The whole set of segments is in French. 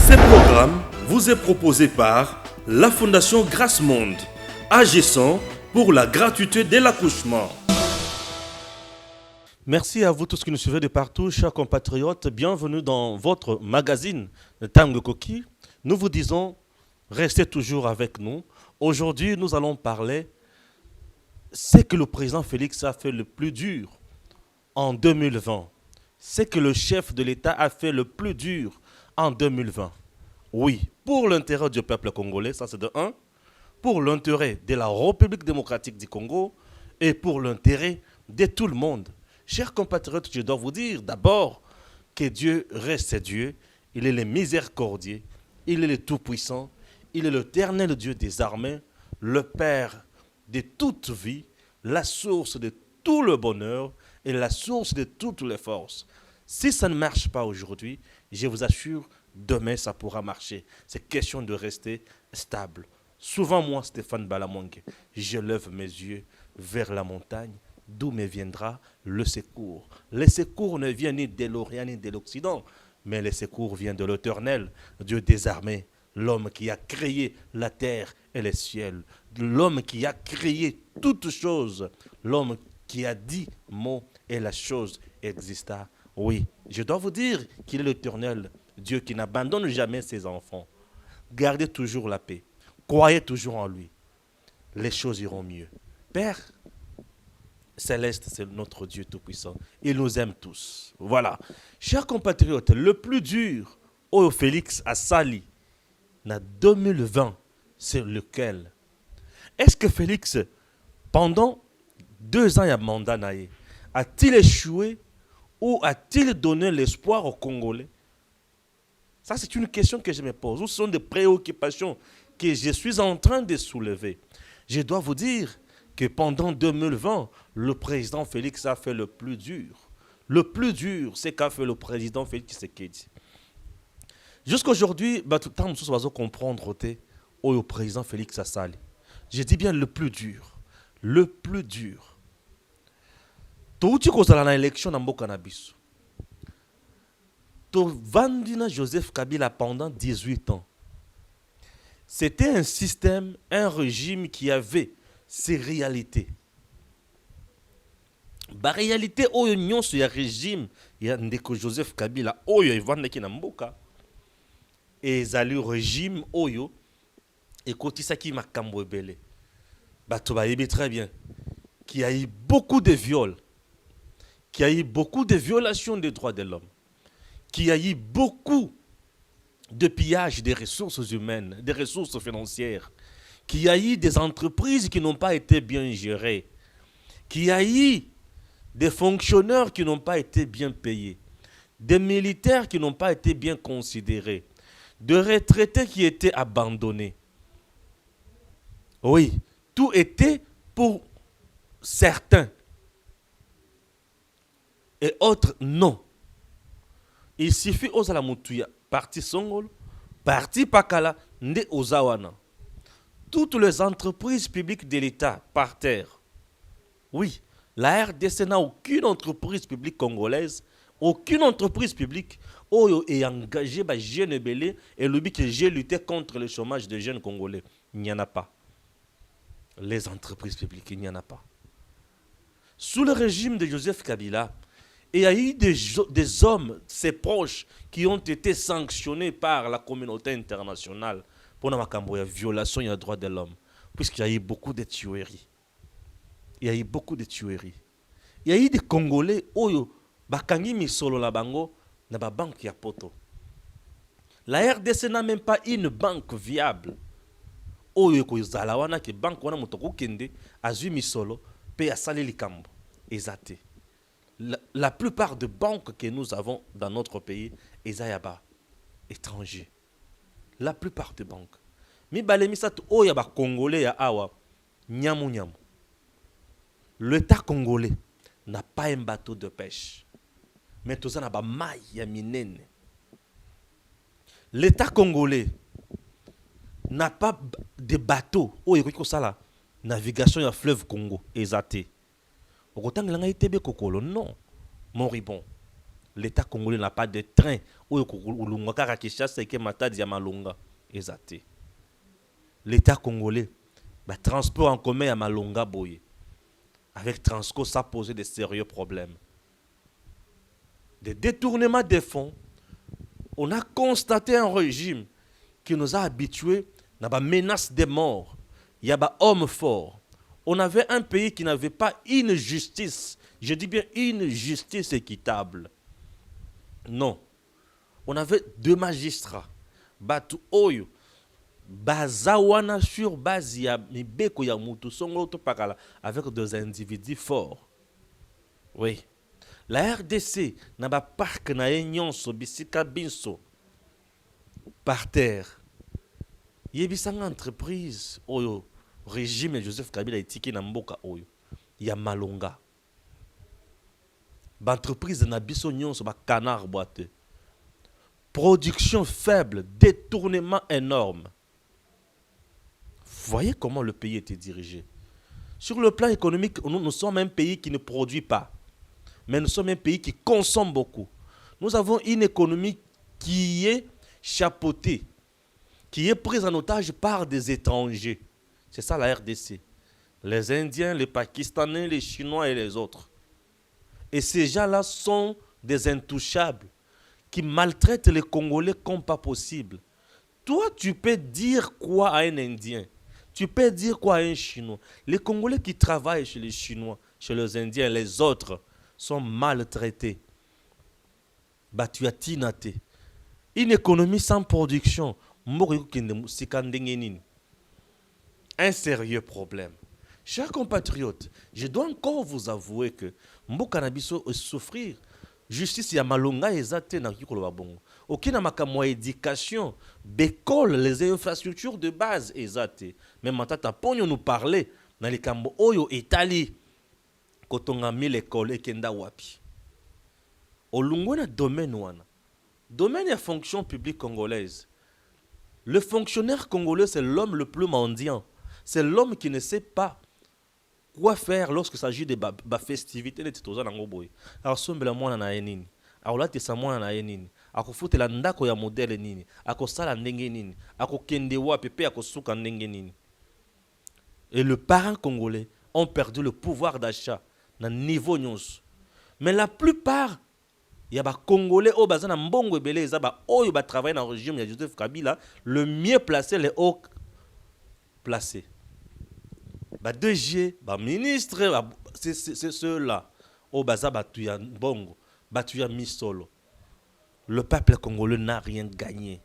Ce programme vous est proposé par la Fondation Grâce Monde, agissant pour la gratuité de l'accouchement. Merci à vous tous qui nous suivez de partout, chers compatriotes. Bienvenue dans votre magazine Tango Koki. Nous vous disons, restez toujours avec nous. Aujourd'hui, nous allons parler ce que le président Félix a fait le plus dur en 2020. Ce que le chef de l'État a fait le plus dur en 2020. Oui, pour l'intérêt du peuple congolais, ça c'est de un. Pour l'intérêt de la République démocratique du Congo et pour l'intérêt de tout le monde. Chers compatriotes, je dois vous dire d'abord que Dieu reste Dieu. Il est le miséricordieux, il est le tout-puissant, il est l'éternel Dieu des armées, le Père de toute vie, la source de tout le bonheur et la source de toutes les forces. Si ça ne marche pas aujourd'hui, je vous assure, demain ça pourra marcher. C'est question de rester stable. Souvent moi, Stéphane Balamongue, je lève mes yeux vers la montagne, d'où me viendra le secours. Le secours ne vient ni de l'Orient ni de l'Occident, mais le secours vient de l'Éternel, Dieu des armées, l'homme qui a créé la terre et les ciels, l'homme qui a créé toutes choses, l'homme qui a dit mot et la chose exista. Oui, je dois vous dire qu'il est l'Éternel, Dieu qui n'abandonne jamais ses enfants. Gardez toujours la paix, croyez toujours en lui, les choses iront mieux. Père Céleste, c'est notre Dieu tout-puissant. Il nous aime tous. Voilà. Chers compatriotes, le plus dur au Félix a sali en 2020, c'est lequel? Est-ce que Félix, pendant 2 ans, il y a mandat, a-t-il échoué ou a-t-il donné l'espoir aux Congolais? Ça, c'est une question que je me pose. Ou ce sont des préoccupations que je suis en train de soulever. Je dois vous dire que pendant 2020, le président Félix a fait le plus dur. Le plus dur, c'est qu'a fait le président Félix Tshisekedi. Jusqu'à aujourd'hui, tout le temps, nous allons comprendre le président Félix Assali. Je dis bien le plus dur. Le plus dur. Tout ce qu'on a dans l'élection dans le cannabis. Vandina Joseph Kabila pendant 18 ans. C'était un système, un régime qui avait ses réalités. La réalité, c'est un régime, il y a Joseph Kabila, il y a mboka. Et le régime, et quand il y a makambo ebele. Tu vas très bien qu'il y a eu beaucoup de viols, qu'il y a eu beaucoup de violations des droits de l'homme, qu'il y a eu beaucoup de pillage des ressources humaines, des ressources financières, qu'il y a eu des entreprises qui n'ont pas été bien gérées, qu'il y a eu des fonctionnaires qui n'ont pas été bien payés, des militaires qui n'ont pas été bien considérés, de retraités qui étaient abandonnés. Oui, tout était pour certains et autres non. Il suffit aux Alamoutuya, parti Songol, parti Pakala, Nde Ozawana. Toutes les entreprises publiques de l'État par terre. Oui, la RDC n'a aucune entreprise publique congolaise, aucune entreprise publique est engagée par jeunes belés et le but que j'ai lutté contre le chômage des jeunes congolais. Il n'y en a pas. Les entreprises publiques, il n'y en a pas. Sous le régime de Joseph Kabila, il y a eu des hommes, ses proches, qui ont été sanctionnés par la communauté internationale pour la violation des droits de l'homme. Puisqu'il y a eu beaucoup de tueries. Il y a eu beaucoup de tueries. Il y a eu des Congolais, bakangi misolo la bango, na ba banque ya poto. La RDC n'a même pas une banque viable. Ko zalawana ke banque wana mutoko kende azui misolo pe asali likambo ezate. La plupart des banques que nous avons dans notre pays, ezayaba étrangers. La plupart des banques. Mi balemisa to oya ba congolais ya awa nyamu nyamu. L'État congolais n'a pas un bateau de pêche. Mais tout ça n'a pas maille ya minene. L'État congolais n'a pas de bateau. Oh, il y a ça là. Navigation ya fleuve Congo, ezate. Non, moribond. L'État congolais n'a pas de train. L'État congolais, bah, transport en commun à Malonga Boye. Avec Transco, ça posait des sérieux problèmes. Des détournements des fonds. On a constaté un régime qui nous a habitués à la menace des morts. Il y a des hommes forts. On avait un pays qui n'avait pas une justice. Je dis bien une justice équitable. Non. On avait deux magistrats. Batu Oyo. Bazawana sur base ya mibeko ya mutu songo to pakala avec des individus forts. Oui. La RDC n'a pas parc na nyonso bisika binso par terre. Yebisanga entreprise oyo régime Joseph Kabila etiki na mboka oyo ya Malonga. Ba entreprise na biso nyonso ba canard boite. Production faible, détournement énorme. Voyez comment le pays était dirigé. Sur le plan économique, nous sommes un pays qui ne produit pas. Mais nous sommes un pays qui consomme beaucoup. Nous avons une économie qui est chapeautée, qui est prise en otage par des étrangers. C'est ça la RDC. Les Indiens, les Pakistanais, les Chinois et les autres. Et ces gens-là sont des intouchables qui maltraitent les Congolais comme pas possible. Toi, tu peux dire quoi à un Indien? Tu peux dire quoi à un Chinois? Les Congolais qui travaillent chez les Chinois, chez les Indiens, les autres, sont maltraités. Bah, tu as tinaté. Une économie sans production. Un sérieux problème. Chers compatriotes, je dois encore vous avouer que Mboka Nabiso souffrir. Justice ya malonga ezate na kikolo babongo. Okina makamwa éducation, bécole, les infrastructures de base ezate. Même matata ponyo nous parler na likambo oyo etali kotonga mille école ekenda wapi. Olungo na domaine wana. Domaine ya fonction publique congolaise. Le fonctionnaire congolais c'est l'homme le plus mendiant. C'est l'homme qui ne sait pas quoi faire lorsqu'il s'agit de festivités de titoza nango boy. Alors sombela mwana na yenini. Aolati sa mwana na yenini. Akofutela ndako ya modèle nini. Akosala ndenge nini. Akokende wapi pe akosuka ndenge nini. Et les parents congolais ont perdu le pouvoir d'achat na niveau nyonso. Mais la plupart il y a des Congolais au bazana mbongo ebele eza ba oyo ba travailler dans le régime de Joseph Kabila, le mieux placé les hauts placés. Ba DG, ba ministre, c'est ceux-là. Au baza batuya bongo, batuya misolo. Le peuple congolais n'a rien gagné.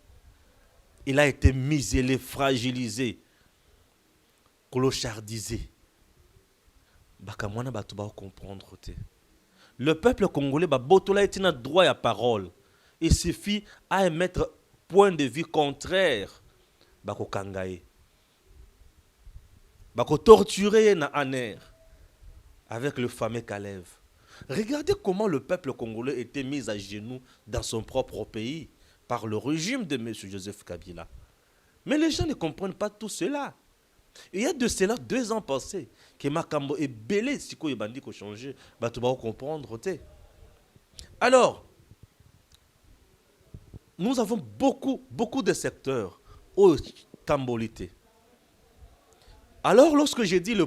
Il a été muselé, fragilisé, clochardisé. Bakamwana batu ba comprendre te. Le peuple congolais ba botola est un droit à parole. Il suffit à émettre point de vue contraire. Bako kangaye. Bako torturer na aner avec le fameux Kalev. Regardez comment le peuple congolais était mis à genoux dans son propre pays par le régime de M. Joseph Kabila. Mais les gens ne comprennent pas tout cela. Il y a de cela 2 ans passés que Makambo est belé si quoi bandi ko changer, bah tu vas comprendre té. Alors nous avons beaucoup de secteurs au Tambolité. Alors lorsque j'ai dit le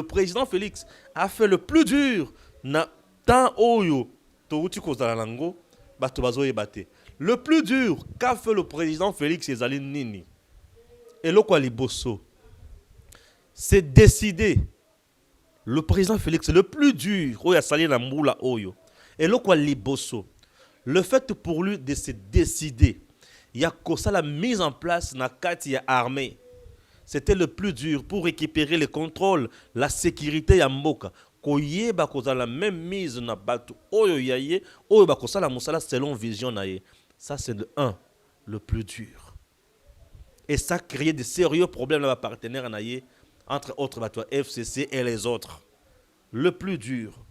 président Félix a fait le plus dur na tant oyo touti kozala nango ba to bazo yebate. Le plus dur qu'a fait le président Félix ezali nini. Et lokwa liboso. C'est décidé. Le président Félix, le plus dur, et le quoi liboso. Le fait pour lui de se décider, il y a ça la mise en place na kati armée. C'était le plus dur pour récupérer le contrôle, la sécurité ya mboka. Koyeba koza la même mise na batu oyo yaye, oyo ba kosala musala selon vision na ye. Ça c'est le 1, le plus dur. Et ça crée de sérieux problèmes dans la partenaire na ye. Entre autres, FCC et les autres. Le plus dur.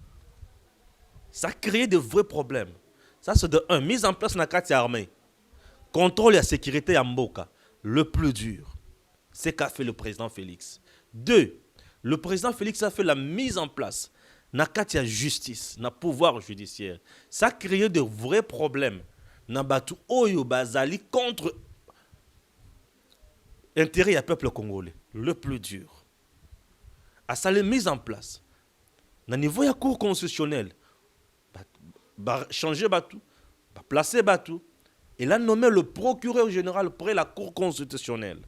Ça crée de vrais problèmes. Ça, c'est de 1. Mise en place dans la carte armée. Contrôle et la sécurité à Mboka. Le plus dur. C'est qu'a fait le président Félix. 2. Le président Félix a fait la mise en place na kati ya justice, na pouvoir judiciaire. Ça crée de vrais problèmes. Na batu oyo bazali contre intérêt du peuple congolais. Le plus dur. À ça, les mise en place. Na niveau ya cour constitutionnelle, changer batou, placer batou. Il a nommé le procureur général près la cour constitutionnelle.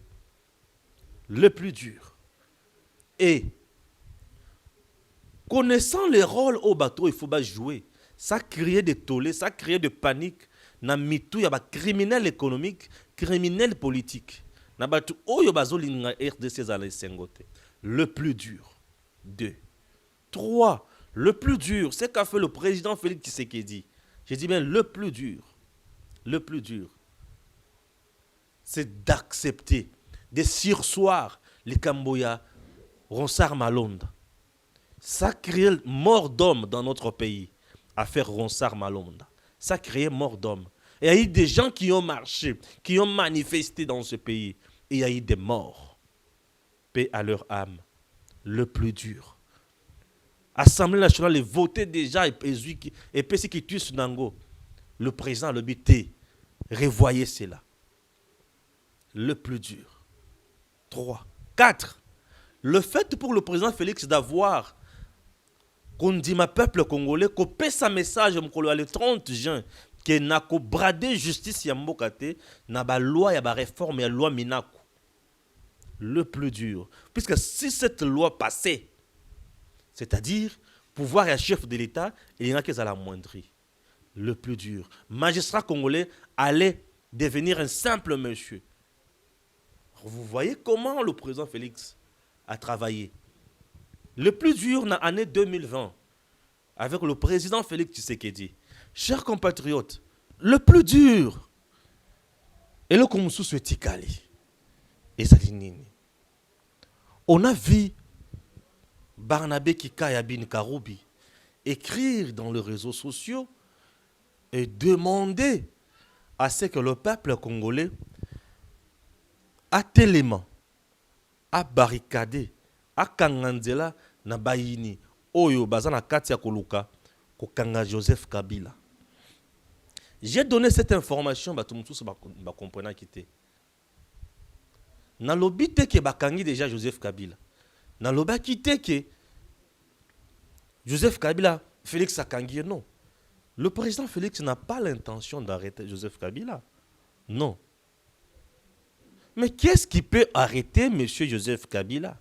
Le plus dur. Et connaissant les rôles au bateau, il faut jouer. Ça crée des tollés, ça crée de panique. Na mitou ya ba criminel économique, criminel politique. Na bateau oyo bazolinga RDC zale sengote. Le plus dur. 2. 3. Le plus dur, c'est qu'a fait le président Félix Tshisekedi. Je dis bien le plus dur. Le plus dur, c'est d'accepter, de sursoir les Camboya, Ronsard Malonda. Ça crée mort d'homme dans notre pays, à faire Ronsard Malonda. Ça crée mort d'homme. Et il y a eu des gens qui ont marché, qui ont manifesté dans ce pays. Et il y a eu des morts. Paix à leur âme. Le plus dur. Assemblée nationale est votée déjà et puis ce qui tue Nango. Le président le but. Revoyez cela. Le plus dur. 3. 4. Le fait pour le président Félix d'avoir qu'on dit ma peuple congolais qu'on paie sa message le 30 juin que n'a ko brader justice ya mbokate na ba loi ya ba réforme ya loi Minaku. Le plus dur. Puisque si cette loi passait, c'est-à-dire pouvoir et chef de l'État, il y en a qui sont la moindrie. Le plus dur. Magistrat congolais allait devenir un simple monsieur. Vous voyez comment le président Félix a travaillé. Le plus dur dans l'année 2020, avec le président Félix Tshisekedi. Chers compatriotes, le plus dur, et le Komoussou Tikali, et Salinini. On a vu Barnabé Kika Bin Karoubi écrire dans les réseaux sociaux et demander à ce que le peuple congolais a tellement, a barricadé, a kangandela na bayini, oyo bazana katia koluka, ko kanga Joseph Kabila. J'ai donné cette information, tout le monde va comprendre qui na lobite ke bakangi déjà Joseph Kabila. Na loba kite ke Joseph Kabila, Félix Akangi, non. Le président Félix n'a pas l'intention d'arrêter Joseph Kabila. Non. Mais qu'est-ce qui peut arrêter M. Joseph Kabila?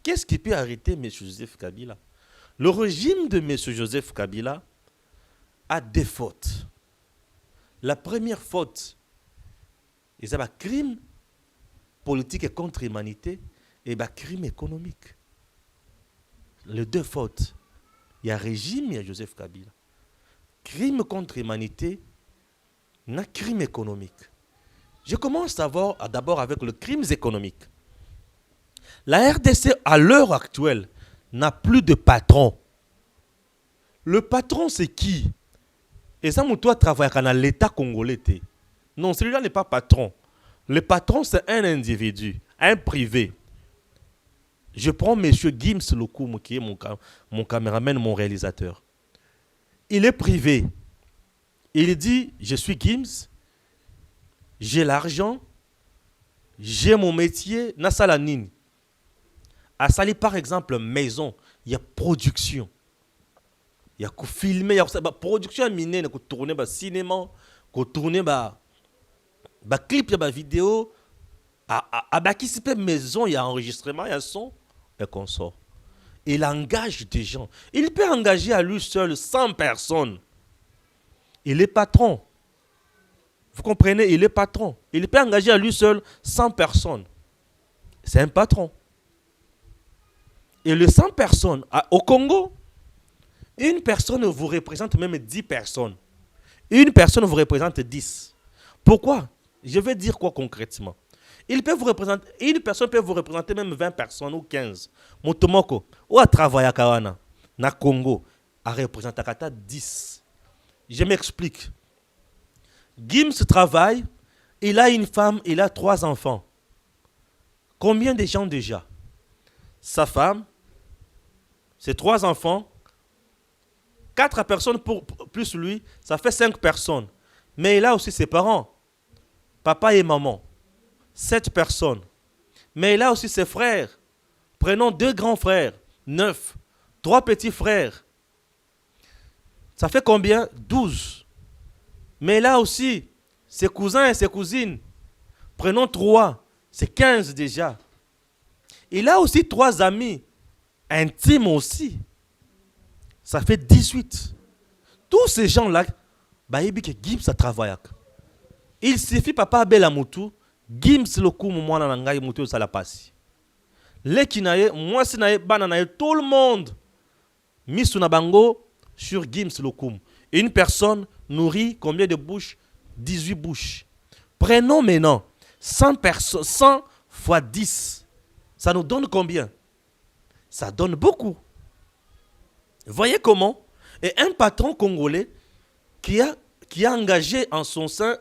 Qu'est-ce qui peut arrêter M. Joseph Kabila? Le régime de M. Joseph Kabila a des fautes. La première faute, c'est un crime politique et contre l'humanité et un crime économique. Les deux fautes, il y a régime, il y a Joseph Kabila. Crime contre l'humanité, il y a crime économique. Je commence d'abord avec le crime économique. La RDC, à l'heure actuelle, n'a plus de patron. Le patron, c'est qui? Et ça, mon toi travaille dans l'État congolais. Non, celui-là n'est pas patron. Le patron, c'est un individu, un privé. Je prends M. Gims Lokoum, qui est mon caméraman, mon réalisateur. Il est privé. Il dit, je suis Gims, j'ai l'argent, j'ai mon métier, na salanine. À Sali, par exemple, maison, il y a production. Il y a que filmer, il y a production minée, il y a que tourner le cinéma, que tourner le clip, il y a vidéo. À qui c'est maison, il y a enregistrement, il y a son, et qu'on sort. Il engage des gens. Il peut engager à lui seul 100 personnes. Il est patron. Vous comprenez? Il est patron. Il peut engager à lui seul 100 personnes. C'est un patron. Et les 100 personnes, au Congo, une personne vous représente même 10 personnes. Une personne vous représente 10. Pourquoi? Je vais dire quoi concrètement? Une personne peut vous représenter même 20 personnes ou 15. Motomoko, ou à travailler à Kawana, na Congo, à représenter 10. Je m'explique. Gims travaille, il a une femme, il a 3 enfants. Combien de gens déjà? Sa femme, ses 3 enfants, 4 personnes plus lui, ça fait 5 personnes. Mais il a aussi ses parents, papa et maman, 7 personnes. Mais il a aussi ses frères. Prenons 2 grands frères, 9, 3 petits frères. Ça fait combien? 12. Mais il a aussi ses cousins et ses cousines. Prenons 3, c'est 15 déjà. Il a aussi 3 amis intimes aussi. Ça fait 18. Tous ces gens-là, Gims travaille. Il suffit papa Bela Moutou, Gims le coup mwana na ngai Moutou ça la passe. Lekinaye, moi sinaye bananaye tout le monde. Misuna bango sur Gims le coup. Une personne nourrit combien de bouches? 18 bouches. Prenons maintenant 100 personnes, 100 fois 10. Ça nous donne combien? Ça donne beaucoup. Voyez comment? Et un patron congolais qui a engagé en son sein,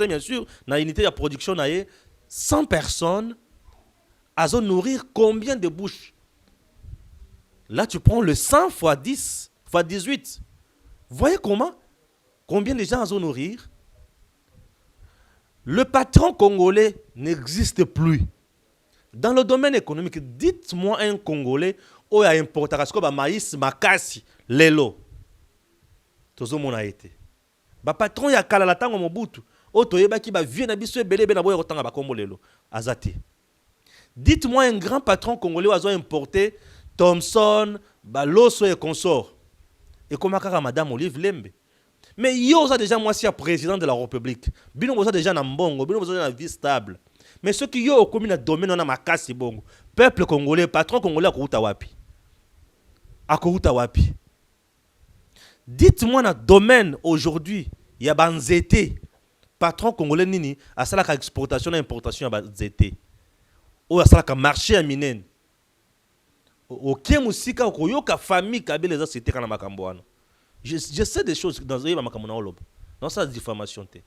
bien sûr, dans l'unité de production, 100 personnes, à nourrir combien de bouches? Là, tu prends le 100 fois 10, fois 18. Voyez comment? Combien de gens à nourrir? Le patron congolais n'existe plus. Dans le domaine économique, dites-moi un Congolais où il y a importation de maïs, makasi, lelo. Tozo mon a été. Ba patron ya kala la tango mobutu. Oto yeba ki ba vie na biso ebele be na boye kotanga ba kombo lelo. Azate. Dites-moi un grand patron congolais où a importé Thomson, Baloso et consort. Et comment kaka madame Olive Lembe. Mais yo ça déjà moi si président de la République. Bino boza déjà na mbongo, bino boza na vie stable. Mais ceux qui ont commis le domaine on a makasi bongo. Peuple congolais, patron congolais akoruta wapi? Akoruta wapi? Dites-moi dans le domaine aujourd'hui, il y a banzete. Patron congolais nini a ça la exportation et importation ya banzete. Ou a ça la marché à minen. Ok musika okoyoka famille kabile les sociétés kana makambo wana. Je sais des choses dans les makambo na olobo. Non ça diffamation te.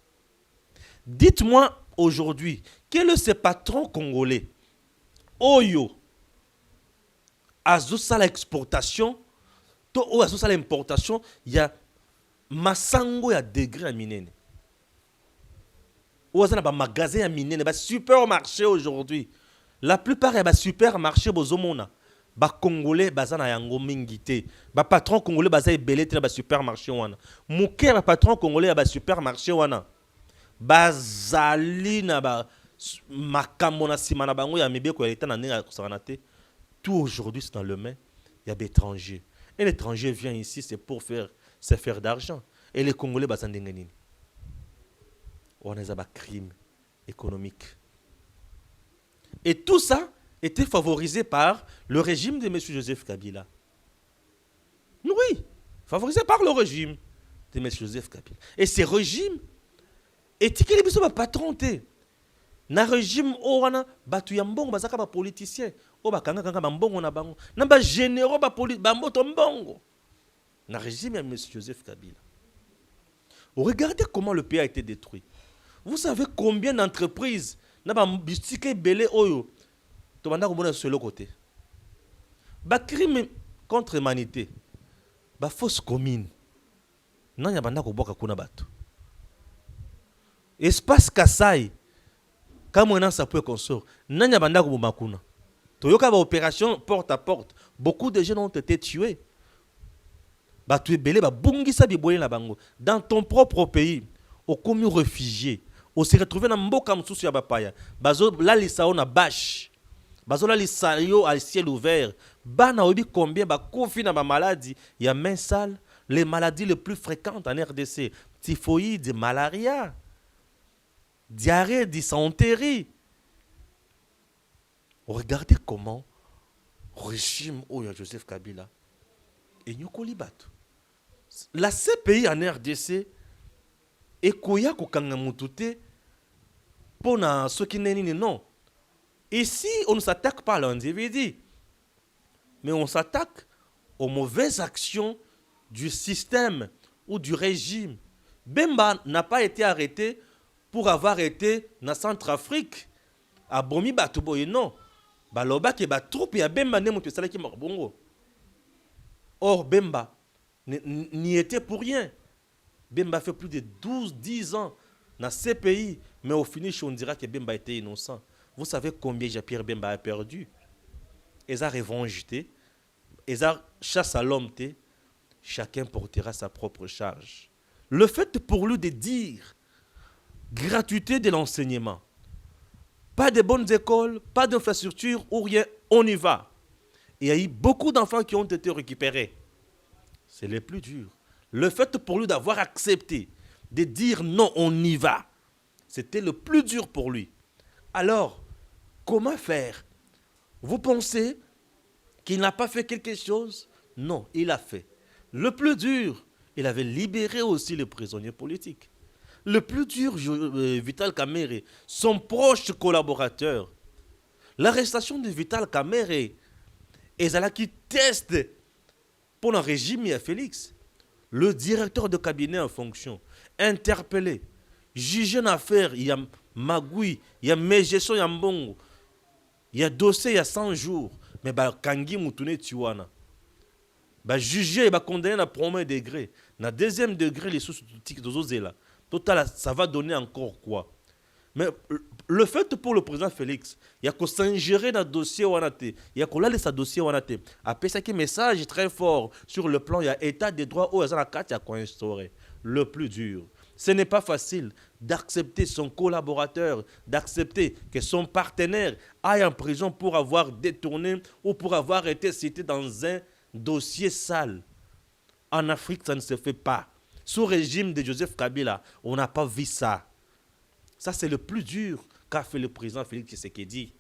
Dites-moi aujourd'hui, quel est ce patron congolais? Oyo, azo la exportation, to o azo la importation, il y a masango ya degré à minene. Ou azo na ba magasin à minene, ba supermarché aujourd'hui. La plupart ya ba supermarché bozomona, ba congolais bazana yango mingité. Ba patron congolais baza ebele te na ba supermarché wana. Muke ba patron congolais ya ba supermarché wana. Bazali na ba makambo na sima na bango ya mibeko ya leta na ndenge kosana te. Tout aujourd'hui c'est dans le main il y a des étrangers. Et l'étranger vient ici c'est pour se faire d'argent. Et les Congolais bazandenge nini? On a ba crime économique. Et tout ça était favorisé par le régime de M. Joseph Kabila. Oui, favorisé par le régime de M. Joseph Kabila. Et ces régimes et tikeli biso ba patron te na régime o wana batu ya mbongo bazaka ba politicien o bakanga kanga ba mbongo na bango na ba généraux ba mboto mbongo na régime ya M. Joseph Kabila. Regardez comment le pays a été détruit. Vous savez combien d'entreprises na ba bisike belé oyo to banda ko mona sur le côté. Ba crime contre l'humanité. Ba fausse commune. Nanya banda ko boka kuna bato. Espace Kasai, comme on a ça peut consort, n'anya banda ko makuna. Toyoka ba opération porte à porte, beaucoup de gens ont été tués. Ba tu belé ba bungisa biboye na bango. Dans ton propre pays, au commu réfugié, on s'est retrouvé dans mboka msusu ya bapaya. Bazo la lisao na bâche. Bazo la lisao à ciel ouvert. Bana obi combien ba kofi na ba maladie, il y a main sale, les maladies les plus fréquentes en RDC, typhoïde, malaria. Diarrhée, dysenterie. Regardez comment le régime de Joseph Kabila est nyokoli bato. La CPI en RDC est koya kokanga mutute pour ceux qui n'est non. Ici, on ne s'attaque pas à l'individu, mais on s'attaque aux mauvaises actions du système ou du régime. Bemba n'a pas été arrêté pour avoir été dans Centrafrique abomi bato boye non. Baloba ke ba troupe ya Bemba ne moto salaki bongo. Or Bemba n'y était pour rien. Bemba fait plus de 12-10 ans dans ces pays, mais au finish on dira que Bemba était innocent. Vous savez combien Jean-Pierre Bemba a perdu? Ils ont revanche, ils ont chasse à l'homme, chacun portera sa propre charge. Le fait pour lui de dire gratuité de l'enseignement, pas de bonnes écoles, pas d'infrastructures ou rien, on y va. Il y a eu beaucoup d'enfants qui ont été récupérés. C'est le plus dur. Le fait pour lui d'avoir accepté, de dire non, on y va, c'était le plus dur pour lui. Alors, comment faire? Vous pensez qu'il n'a pas fait quelque chose? Non, il a fait. Le plus dur, il avait libéré aussi les prisonniers politiques. Le plus dur, Vital Kamerhe, son proche collaborateur. L'arrestation de Vital Kamerhe, et qui teste pour le régime à Félix. Le directeur de cabinet en fonction, interpellé, jugé une affaire, il y a Magui, il y a Mejeso, il y a Mbongo, il y a dossier il y a 100 jours, mais Kangi Moutoune Tiwana. Jugé et condamné à premier degré. Na deuxième degré, les sous-titres de là. Total, ça va donner encore quoi? Mais le fait pour le président Félix, il y a qu'on s'ingérer dans le dossier Wanate, il y a qu'on laisse ce dossier Wanate. Après ça, un message très fort sur le plan, il y a état des droits où il y a qu'on instauré. Le plus dur. Ce n'est pas facile d'accepter son collaborateur, d'accepter que son partenaire aille en prison pour avoir détourné ou pour avoir été cité dans un dossier sale. En Afrique, ça ne se fait pas. Sous régime de Joseph Kabila, on n'a pas vu ça. Ça, c'est le plus dur qu'a fait le président Félix Tshisekedi.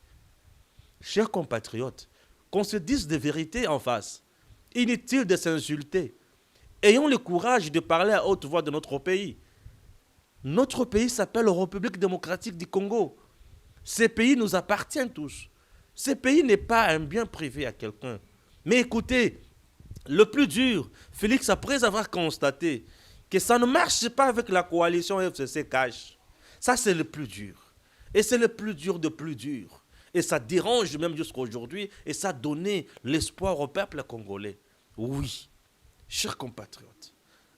Chers compatriotes, qu'on se dise des vérités en face. Inutile de s'insulter. Ayons le courage de parler à haute voix de notre pays. Notre pays s'appelle la République démocratique du Congo. Ce pays nous appartient tous. Ce pays n'est pas un bien privé à quelqu'un. Mais écoutez, le plus dur, Félix, après avoir constaté que ça ne marche pas avec la coalition FCC-Cash, ça, c'est le plus dur. Et c'est le plus dur de plus dur. Et ça dérange même jusqu'à aujourd'hui. Et ça a donné l'espoir au peuple congolais. Oui, chers compatriotes,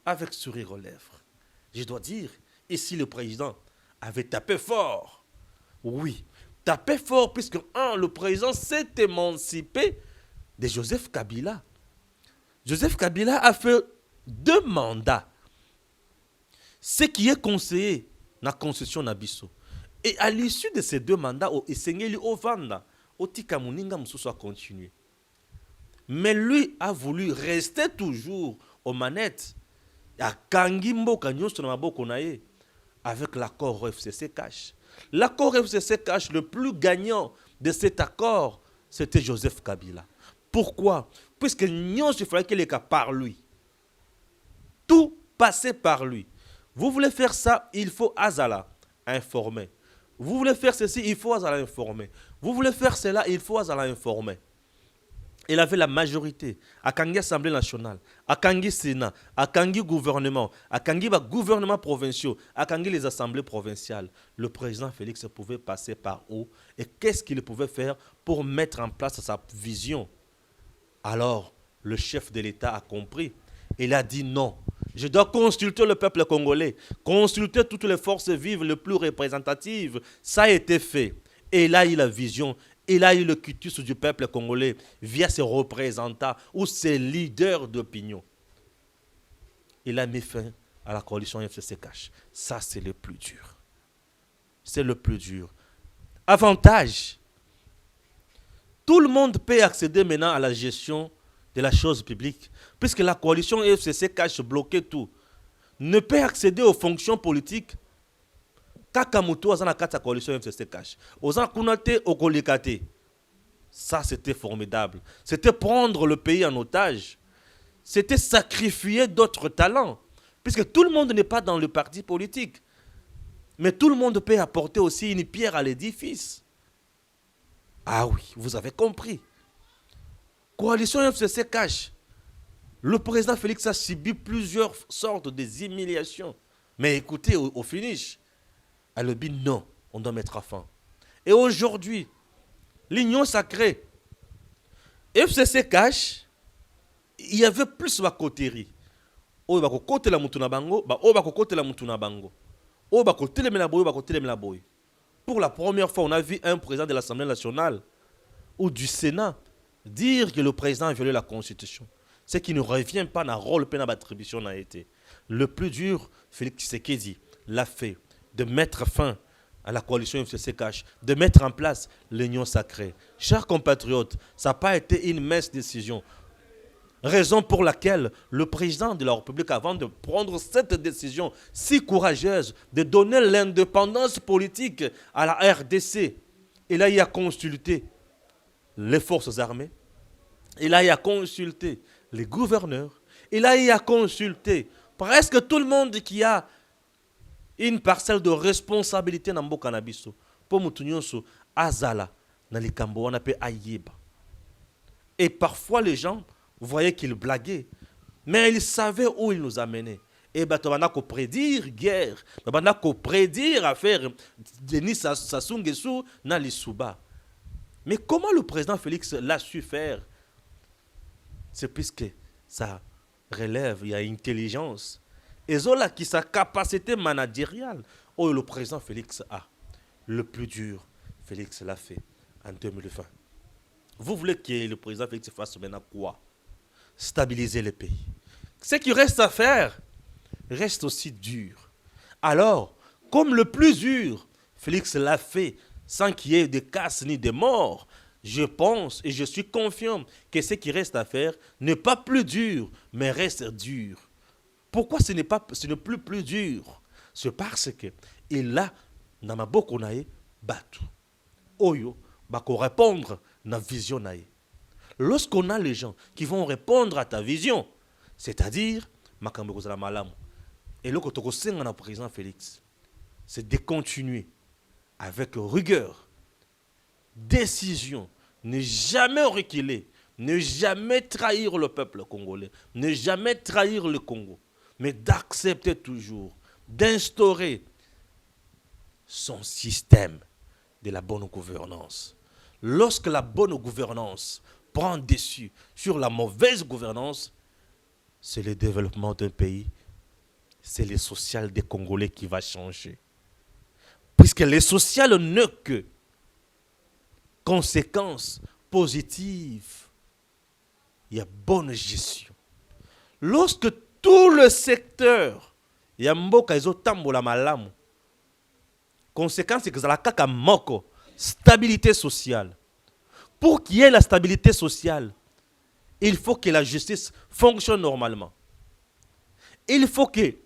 avec sourire aux lèvres, je dois dire, ici le président avait tapé fort. Oui, tapé fort puisque, le président s'est émancipé de Joseph Kabila. Joseph Kabila a fait 2 mandats. Ce qui est conseillé dans la constitution Nabiso. Et à l'issue de ces 2 mandats, il s'est dit au Vanda, au Tikamuninga Moussou a continué. Mais lui a voulu rester toujours aux manettes. À Kangimbo Kanyosto Maboko Naye, avec l'accord FCC Cash. L'accord FCC Cash, le plus gagnant de cet accord, c'était Joseph Kabila. Pourquoi? Puisque Nyon se fallait qu'il est par lui. Tout passait par lui. Vous voulez faire ça, il faut Azala informer. Vous voulez faire ceci, il faut Azala informer. Vous voulez faire cela, il faut Azala informer. Il avait la majorité. À Kangi Assemblée nationale, à Kangi Sénat, à Kangi gouvernement, à Kangi gouvernement provinciaux, à Kangi les assemblées provinciales. Le président Félix pouvait passer par où? Et qu'est-ce qu'il pouvait faire pour mettre en place sa vision? Alors, le chef de l'État a compris. Il a dit non. Je dois consulter le peuple congolais, consulter toutes les forces vives les plus représentatives. Ça a été fait. Et là, il a la vision. Il a eu le cutus du peuple congolais via ses représentants ou ses leaders d'opinion. Il a mis fin à la coalition FCC-Cash. Ça, c'est le plus dur. C'est le plus dur. Avantage. Tout le monde peut accéder maintenant à la gestion de la chose publique, puisque la coalition FCC-Cash bloquait tout. Ne peut accéder aux fonctions politiques Kakamuto a la coalition FCC-Cash. Ozan Kunate Okolikate. Ça, c'était formidable. C'était prendre le pays en otage. C'était sacrifier d'autres talents. Puisque tout le monde n'est pas dans le parti politique. Mais tout le monde peut apporter aussi une pierre à l'édifice. Ah oui, vous avez compris. Coalition FCC-Cash. Le président Félix a subi plusieurs sortes d'humiliations. Mais écoutez, au finish, elle dit non, on doit mettre à fin. Et aujourd'hui, l'union sacrée, FCC cache, il y avait plus de coterie. Oyo bako kote la mutu na bango, oyo bako kote la mutu na bango. Oyo bako telemela boy, bako telemela boy. Pour la première fois, on a vu un président de l'Assemblée nationale ou du Sénat dire que le président a violé la Constitution. Ce qui ne revient pas dans le rôle de l'attribution a été. Le plus dur, Félix Tshisekedi l'a fait, de mettre fin à la coalition FCC-CACH, de mettre en place l'union sacrée. Chers compatriotes, ça n'a pas été une mince décision. Raison pour laquelle le président de la République, avant de prendre cette décision si courageuse de donner l'indépendance politique à la RDC, il a consulté les forces armées, il a consulté les gouverneurs, il a consulté presque tout le monde qui a une parcelle de responsabilité dans le cannabis. Pour Moutounionso, Azala, dans les Cambo, on appelle Aïeba. Et parfois les gens, vous voyez qu'ils blaguaient, mais ils savaient où ils nous amenaient. Et bien, on a qu'à prédire guerre, on a qu'à prédire affaire Denis Sassou Nguesso dans les Souba. Mais comment le président Félix l'a su faire? C'est puisque ça relève, il y a intelligence. Et là qui sa capacité managériale, oh, le président Félix a. Le plus dur, Félix l'a fait en 2020. Vous voulez que le président Félix fasse maintenant quoi? Stabiliser le pays. Ce qui reste à faire reste aussi dur. Alors, comme le plus dur, Félix l'a fait sans qu'il y ait de casse ni de mort, je pense et je suis confiant que ce qui reste à faire n'est pas plus dur, mais reste dur. Pourquoi ce n'est plus dur? C'est parce que il a, dans ma boko nae, battu. Oyo, bako répondre na vision nae. Lorsqu'on a les gens qui vont répondre à ta vision, c'est-à-dire, makambo kozala malamu. Et là, quand on a président Félix, c'est de continuer avec rigueur, décision, ne jamais reculer, ne jamais trahir le peuple congolais, ne jamais trahir le Congo, mais d'accepter toujours, d'instaurer son système de la bonne gouvernance. Lorsque la bonne gouvernance prend dessus sur la mauvaise gouvernance, c'est le développement d'un pays, c'est le social des Congolais qui va changer. Puisque le social n'est que conséquences positives, il y a bonne gestion. Lorsque tout le secteur, il y a mboka ezotambola malamu, conséquence c'est que ça la kaka moko, stabilité sociale. Pour qu'il y ait la stabilité sociale, il faut que la justice fonctionne normalement. Il faut que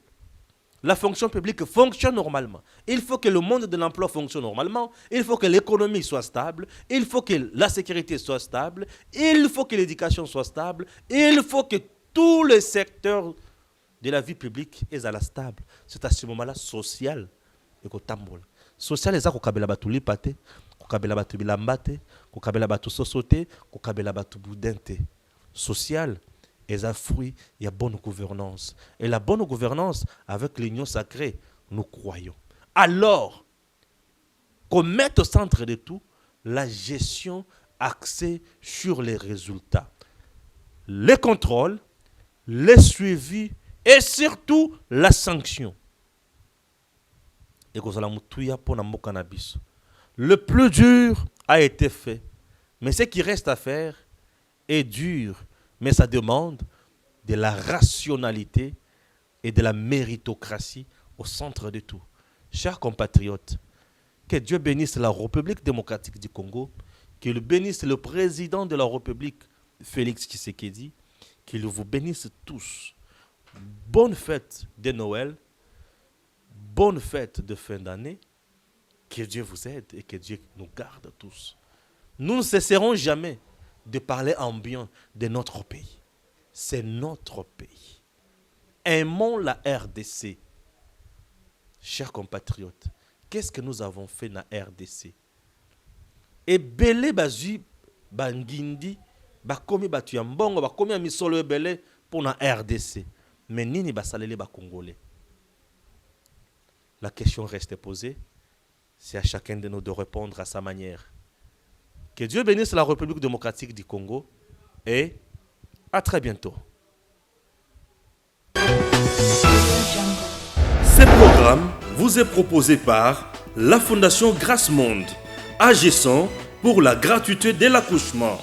la fonction publique fonctionne normalement. Il faut que le monde de l'emploi fonctionne normalement. Il faut que l'économie soit stable. Il faut que la sécurité soit stable. Il faut que l'éducation soit stable. Il faut que tous les secteurs de la vie publique soient stable. C'est à ce moment-là social. Social, c'est ça qu'on kabela batu lipate, qu'on kabela batu bilambate, qu'on kabela batu sosote, qu'on kabela batu boudente. Social, et un fruit, il y a bonne gouvernance. Et la bonne gouvernance, avec l'union sacrée, nous croyons. Alors, qu'on mette au centre de tout la gestion axée sur les résultats. Les contrôles, les suivis et surtout la sanction. Et le plus dur a été fait. Mais ce qui reste à faire est dur. Mais ça demande de la rationalité et de la méritocratie au centre de tout. Chers compatriotes, que Dieu bénisse la République démocratique du Congo, qu'il bénisse le président de la République, Félix Tshisekedi, qu'il vous bénisse tous. Bonne fête de Noël, bonne fête de fin d'année, que Dieu vous aide et que Dieu nous garde tous. Nous ne cesserons jamais de parler en bien de notre pays. C'est notre pays. Aimons la RDC. Chers compatriotes, qu'est-ce que nous avons fait dans la RDC? Et belé bazu bangindi bakomi batu ya mbongo bakomi ya misolo ebele pour la RDC. Mais nini basalele ba Congolais? La question reste posée. C'est à chacun de nous de répondre à sa manière. Que Dieu bénisse la République démocratique du Congo et à très bientôt. Ce programme vous est proposé par la Fondation Grace Monde, agissant pour la gratuité de l'accouchement.